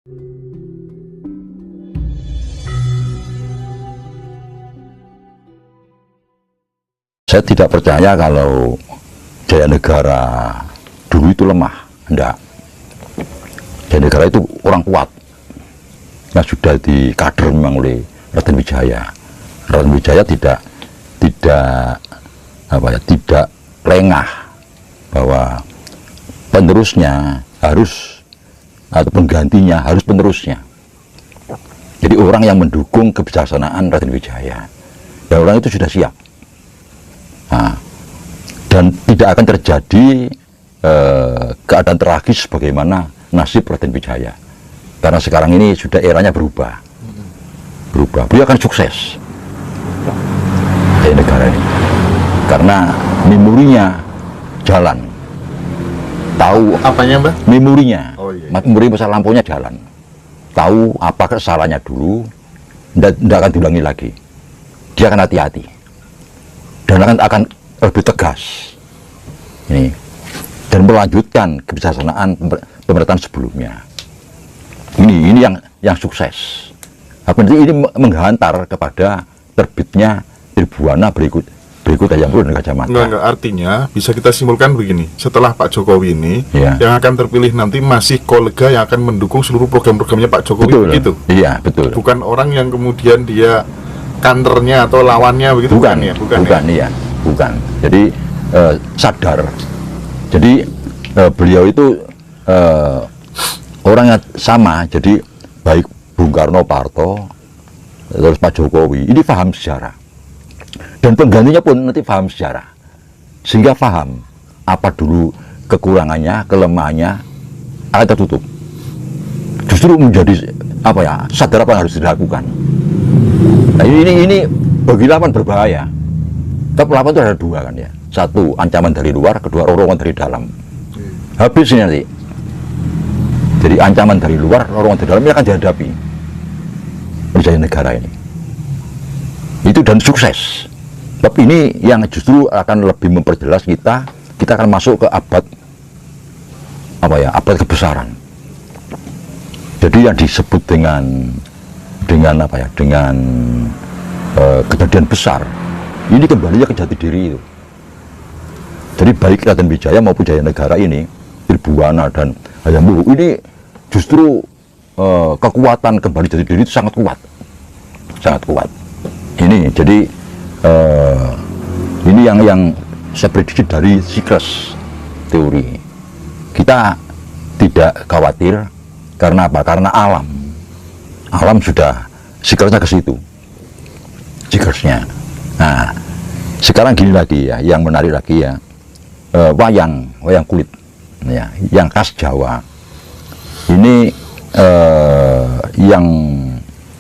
Saya tidak percaya kalau Jaya Negara dulu itu lemah, enggak. Jaya Negara itu orang kuat yang sudah dikader memang oleh Raden Wijaya. Raden Wijaya tidak lengah bahwa penerusnya harus atau penggantinya harus penerusnya. Jadi orang yang mendukung kebijaksanaan Raden Wijaya, dan orang itu sudah siap. Nah, dan tidak akan terjadi keadaan tragis bagaimana nasib Raden Wijaya, karena sekarang ini sudah eranya berubah. Beliau akan sukses di negara ini karena memorinya jalan, tahu apanya, Mbak? Memorinya, memori masa lampaunya jalan, tahu apa kesalahannya dulu, tidak akan diulangi lagi. Dia akan hati-hati dan akan lebih tegas ini, dan melanjutkan kebijaksanaan pemerintahan sebelumnya. Ini yang sukses. Ini menghantar kepada terbitnya Dirbuana berikut Hayam Wuruk dan Gajah Mada. Enggak, artinya bisa kita simpulkan begini, setelah Pak Jokowi ini, yang akan terpilih nanti masih kolega yang akan mendukung seluruh program-programnya Pak Jokowi. Betul. Begitu? Iya, betul. Bukan orang yang kemudian dia kantornya atau lawannya begitu, bukan ya? Bukan. Jadi sadar. Jadi beliau itu orang yang sama. Jadi baik Bung Karno, Pak Harto, terus Pak Jokowi, ini paham sejarah. Dan penggantinya pun nanti paham sejarah. Sehingga paham apa dulu kekurangannya, kelemahannya akan tertutup. Justru menjadi sadar apa yang harus dilakukan. Nah, ini bagi lawan berbahaya. Tapi lawan itu ada dua kan ya. Satu, ancaman dari luar, kedua, rorongan dari dalam. Habis ini nanti. Jadi ancaman dari luar, rorongan dari dalam ini akan dihadapi Jaya Negara ini. Itu dan sukses. Tapi ini yang justru akan lebih memperjelas kita akan masuk ke abad kebesaran. Jadi yang disebut dengan kejadian besar, ini kembalinya ke jati diri itu. Jadi baik Raden Wijaya maupun Jaya Negara ini, Dirbuana dan Hayam Wuruk ini justru kekuatan kembali jati diri itu sangat kuat. Ini jadi ini yang saya prediksi dari Sikres teori. Kita tidak khawatir karena apa? Karena alam sudah Sikresnya ke situ. Sikresnya. Nah, sekarang gini lagi ya, yang menarik lagi ya, wayang kulit ya, yang khas Jawa. Ini yang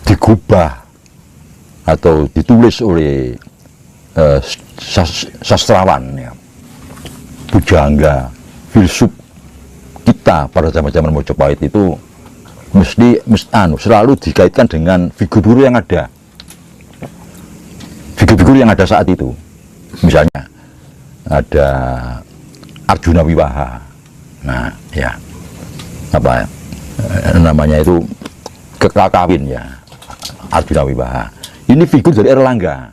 digubah atau ditulis oleh sastrawan ya, pujangga, filsuf kita pada zaman Mojopahit itu selalu dikaitkan dengan figur yang ada. Figur yang ada saat itu. Misalnya ada Arjuna Wiwaha. Nah, ya. Namanya itu kekawin ya. Arjuna Wiwaha. Ini figur dari Erlangga.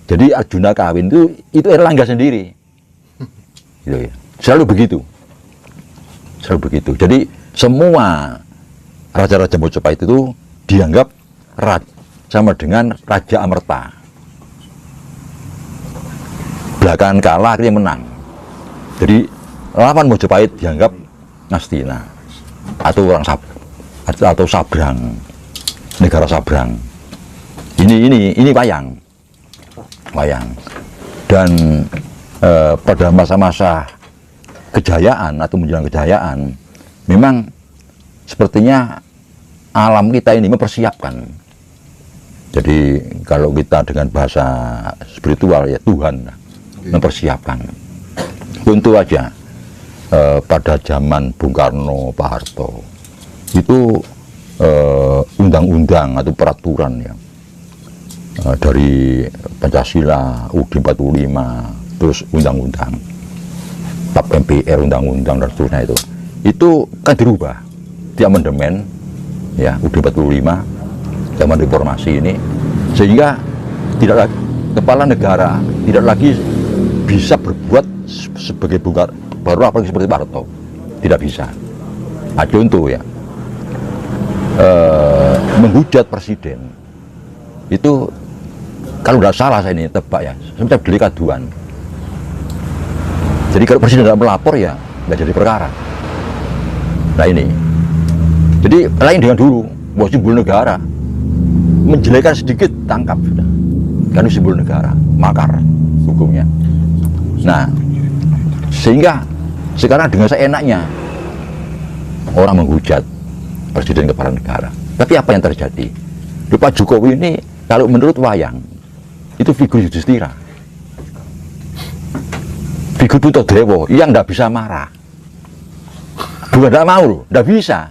Jadi Arjuna kawin itu Erlangga sendiri. Gitu ya. Selalu begitu. Jadi semua raja-raja Mojopahit itu dianggap sama dengan Raja Amerta. Belakangan kalah, akhirnya menang. Jadi lawan Mojopahit dianggap Ngastina atau atau Sabrang, negara Sabrang. Ini wayang. Dan pada masa-masa kejayaan atau menjelang kejayaan, memang sepertinya alam kita ini mempersiapkan. Jadi kalau kita dengan bahasa spiritual ya, Tuhan mempersiapkan. Untuk aja pada zaman Bung Karno, Pak Harto itu undang-undang atau peraturan ya, dari Pancasila, UUD 45, terus undang-undang, TAP MPR, undang-undang dan seterusnya itu kan dirubah di amandemen ya UUD 45 zaman reformasi ini, sehingga tidak lagi kepala negara tidak lagi bisa berbuat sebagai Bung Karno, apalagi seperti Pak Harto, tidak bisa. Nah, contoh ya, menghujat presiden itu kalau nggak salah saya ini tebak ya, semacam delik aduan. Jadi kalau presiden tidak melapor ya nggak jadi perkara. Nah ini, jadi lain dengan dulu, bahwa simbol negara menjelekan sedikit tangkap sudah, karena simbol negara makar hukumnya. Nah, sehingga sekarang dengan seenaknya orang menghujat presiden kepala negara. Tapi apa yang terjadi? Pak Jokowi ini kalau menurut wayang itu figur Yudhistira, figur Puntadewa yang tidak bisa marah. Bukan tidak mau, tidak bisa.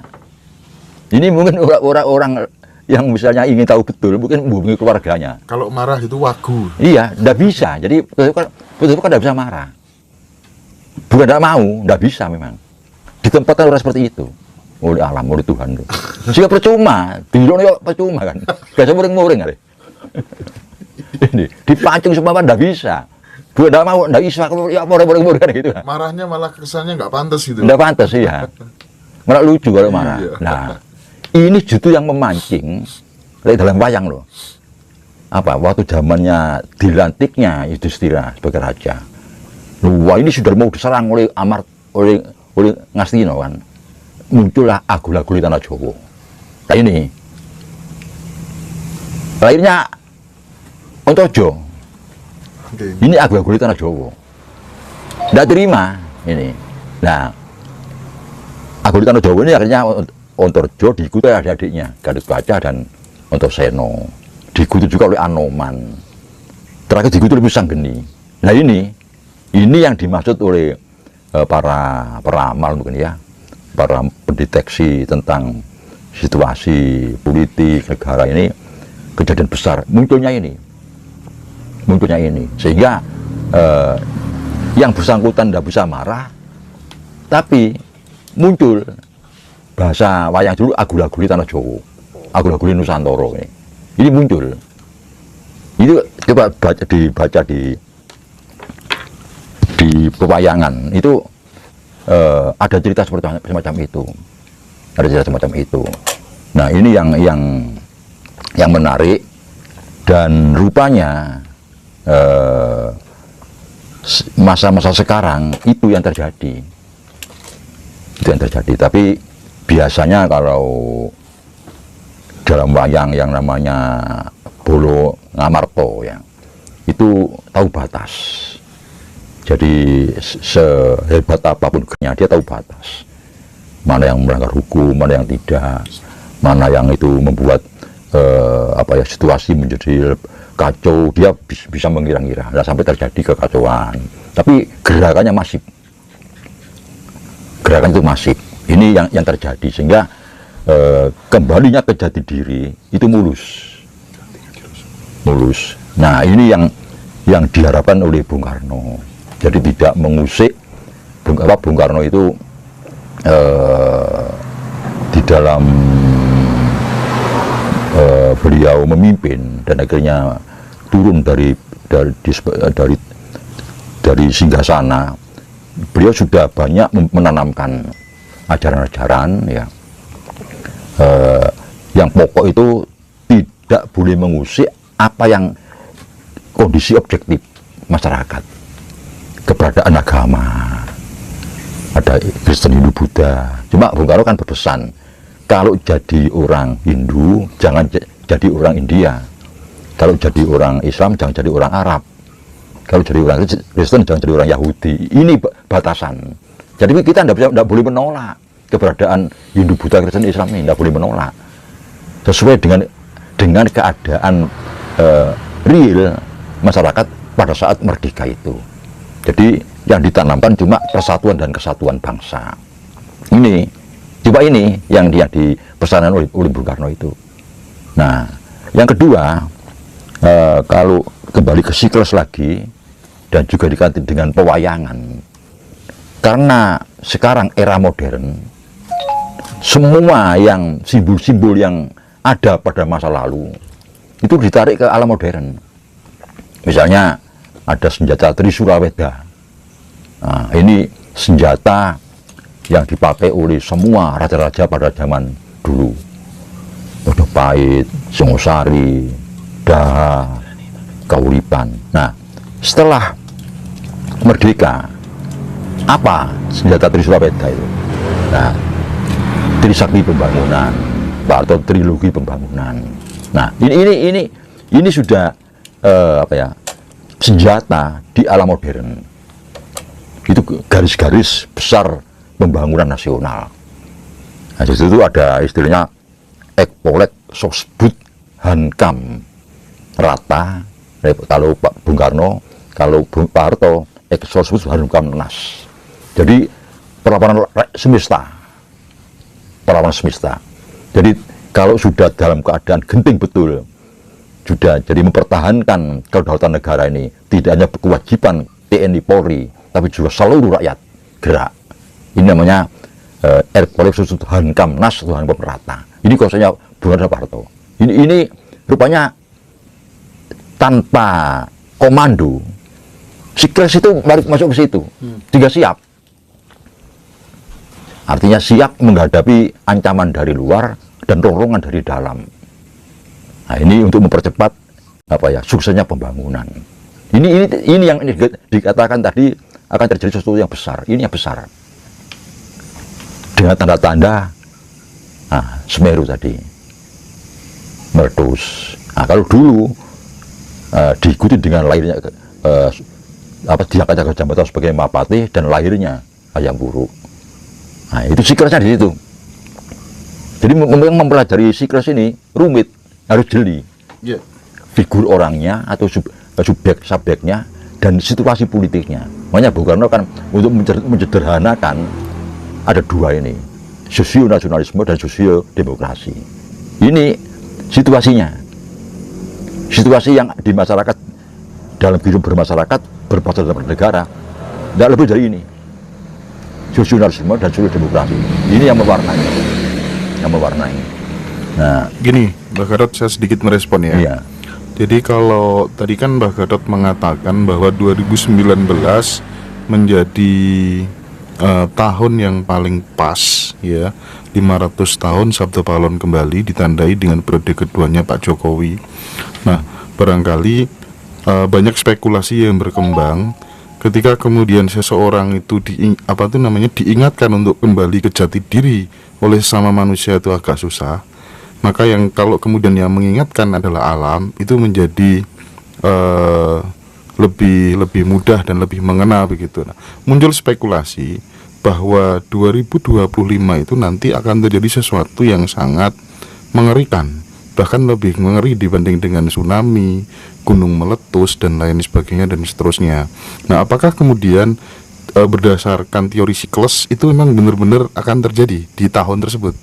Ini mungkin orang-orang yang misalnya ingin tahu betul, mungkin hubungi keluarganya. Kalau marah itu wagu. Iya, tidak bisa. Jadi betul-betul kan tidak bisa marah. Bukan tidak mau, tidak bisa memang. Ditempatkan orang seperti itu oleh alam, oleh Tuhan. Sehingga percuma, diloknya percuma kan. Gak bisa muring-muring kali. Ini dipancing semua kan tidak bisa. Bukan tidak mau, tidak bisa. Ya muring-muring kan gitu. Marahnya malah kesannya nggak pantas gitu. Tidak pantas, iya. Malah lucu kalau marah. Iya. Nah, ini justru yang memancing dalam wayang loh. Apa? Waktu zamannya dilantiknya Yudhistira sebagai raja. Wah, ini sudah mau diserang oleh oleh Ngastina kan. Muncullah Agul-Agul di tanah Jawa. Nah ini lahirnya Ontojo. Okay. Ini Agul-Agul di tanah Jawa. Tidak terima ini. Nah, Agul di tanah Jawa ini akhirnya Ontojo diikuti oleh adik-adiknya, Gatotkaca dan Antasena. Diikuti juga oleh Anoman. Terakhir diikuti oleh Wisanggeni. Nah ini yang dimaksud oleh para peramal mungkin ya, para pendeteksi tentang situasi politik negara ini, kejadian besar munculnya ini, sehingga yang bersangkutan tidak bisa marah, tapi muncul bahasa wayang dulu Agul-Agul Tanah Jawa, Agul-Agul Nusantara ini muncul. Itu coba dibaca di pewayangan itu ada cerita semacam itu, Nah ini yang menarik, dan rupanya masa-masa sekarang itu yang terjadi, Tapi biasanya kalau dalam wayang yang namanya Bolo Ngamarta ya, itu tahu batas. Jadi sehebat apapun kerjanya, dia tahu batas. Mana yang melanggar hukum, mana yang tidak, mana yang itu membuat situasi menjadi kacau, dia bisa mengira-ngira. Nah, sampai terjadi kekacauan. Tapi gerakannya masif. Gerakan itu masif. Ini yang terjadi, sehingga kembalinya ke jati diri itu mulus. Nah, ini yang diharapkan oleh Bung Karno. Jadi tidak mengusik Bung Karno itu di dalam beliau memimpin dan akhirnya turun dari singgasana. Beliau sudah banyak menanamkan ajaran-ajaran ya, yang pokok itu tidak boleh mengusik apa yang kondisi objektif masyarakat. Keberadaan agama, ada Kristen, Hindu, Buddha. Cuma Bung Karno kan berpesan, kalau jadi orang Hindu jangan jadi orang India, kalau jadi orang Islam jangan jadi orang Arab, kalau jadi orang Kristen jangan jadi orang Yahudi. Ini batasan. Jadi kita tidak boleh menolak keberadaan Hindu, Buddha, Kristen, Islam ini, tidak boleh menolak, sesuai dengan keadaan real masyarakat pada saat merdeka itu. Jadi yang ditanamkan cuma persatuan dan kesatuan bangsa. Ini yang dipesankan oleh Bung Karno itu. Nah, yang kedua, kalau kembali ke siklus lagi dan juga diganti dengan pewayangan, karena sekarang era modern, semua yang simbol-simbol yang ada pada masa lalu itu ditarik ke alam modern. Misalnya ada senjata Trisuraweda. Nah, ini senjata yang dipakai oleh semua raja-raja pada zaman dulu. Majapahit, Singosari, Daha, Kauripan. Nah, setelah merdeka, apa senjata Trisuraweda itu? Nah, Trisakti Pembangunan, atau trilogi pembangunan. Nah, ini sudah senjata di alam modern. Itu garis-garis besar pembangunan nasional. Nah, di situ ada istilahnya Ekpolek Sosbud Hankam Rata. Kalau Pak Bung Karno, kalau Bung Pak Harto, Ek Sosbud Hankam Nas. Jadi perlawanan semesta. Perlawanan semesta. Jadi kalau sudah dalam keadaan genting betul, sudah jadi mempertahankan kedaulatan negara ini, tidak hanya kewajiban TNI Polri, tapi juga seluruh rakyat gerak. Ini namanya Erpolip Susut Hankam Nas atau Hankam Rata. Ini konsepnya Bung Karno. Ini rupanya tanpa komando, Sikres itu balik masuk ke situ, juga siap. Artinya siap menghadapi ancaman dari luar dan dorongan dari dalam. Nah, ini untuk mempercepat suksesnya pembangunan. Ini yang dikatakan tadi akan terjadi sesuatu yang besar. Ini yang besar. Dengan tanda-tanda Semeru tadi meletus. Nah, kalau dulu diikuti dengan lahirnya diangkat jabatan sebagai Mapati dan lahirnya Hayam Wuruk. Nah, itu Sikresnya di situ. Jadi memang mempelajari Sikres ini rumit, harus jeli. Yeah. Figur orangnya atau subjeknya dan situasi politiknya. Makanya Bung Karno kan untuk menyederhanakan ada dua ini, sosio-nasionalisme dan sosio-demokrasi. Ini situasinya. Situasi yang di masyarakat, dalam hidup bermasyarakat, berbangsa dan bernegara, tidak lebih dari ini. Sosio-nasionalisme dan sosio-demokrasi. Ini yang mewarnai. Nah, gini, Mbak Gatot, saya sedikit merespon ya. Iya. Jadi kalau tadi kan Mbak Gatot mengatakan bahwa 2019 menjadi tahun yang paling pas ya, 500 tahun Sabda Pahlawan kembali ditandai dengan periode keduanya Pak Jokowi. Nah, barangkali banyak spekulasi yang berkembang ketika kemudian seseorang itu diingatkan untuk kembali ke jati diri oleh sesama manusia itu agak susah. Maka yang kalau kemudian yang mengingatkan adalah alam, itu menjadi lebih mudah dan lebih mengena begitu. Nah, muncul spekulasi bahwa 2025 itu nanti akan terjadi sesuatu yang sangat mengerikan, bahkan lebih mengeri dibanding dengan tsunami, gunung meletus dan lain sebagainya dan seterusnya. Nah, apakah kemudian berdasarkan teori siklus itu memang benar-benar akan terjadi di tahun tersebut?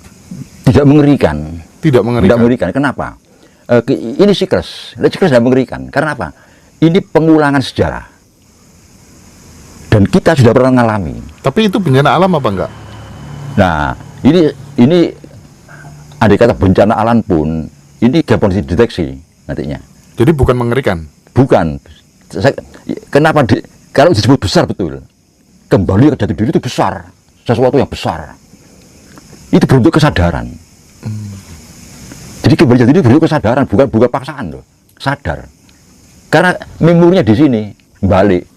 Tidak mengerikan. Tidak mengerikan. Kenapa? Ini siklus tidak mengerikan. Karena apa? Ini pengulangan sejarah. Dan kita sudah pernah mengalami. Tapi itu bencana alam apa enggak? Nah, ini andai kata bencana alam pun, ini gampang dideteksi nantinya. Jadi bukan mengerikan? Bukan. Kenapa kalau disebut besar betul, kembali ke jati diri itu besar, sesuatu yang besar. Itu bentuk kesadaran. Jadi kembali jati diri bentuk kesadaran, bukan paksaan loh, sadar. Karena memorinya di sini balik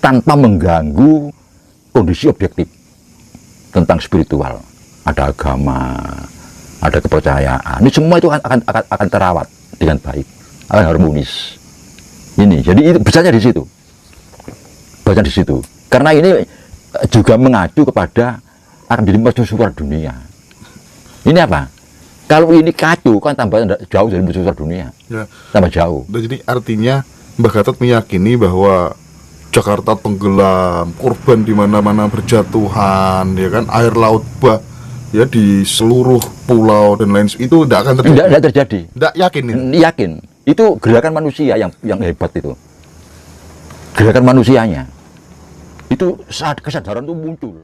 tanpa mengganggu kondisi objektif tentang spiritual. Ada agama, ada kepercayaan. Ini semua itu akan terawat dengan baik, akan harmonis. Ini, jadi itu besarnya di situ. Besarnya di situ. Karena ini juga mengacu kepada akan jadi mercusuar dunia. Ini apa? Kalau ini kacau kan tambah jauh dari mercusuar dunia. Ya. Tambah jauh. Jadi artinya Mbak Gatot meyakini bahwa Jakarta tenggelam, korban di mana-mana berjatuhan, ya kan, air laut ya di seluruh pulau dan lain itu tidak akan terjadi. Tidak terjadi. Tidak yakin ini? Yakin. Itu gerakan manusia yang hebat itu. Gerakan manusianya. Itu saat kesadaran itu muncul.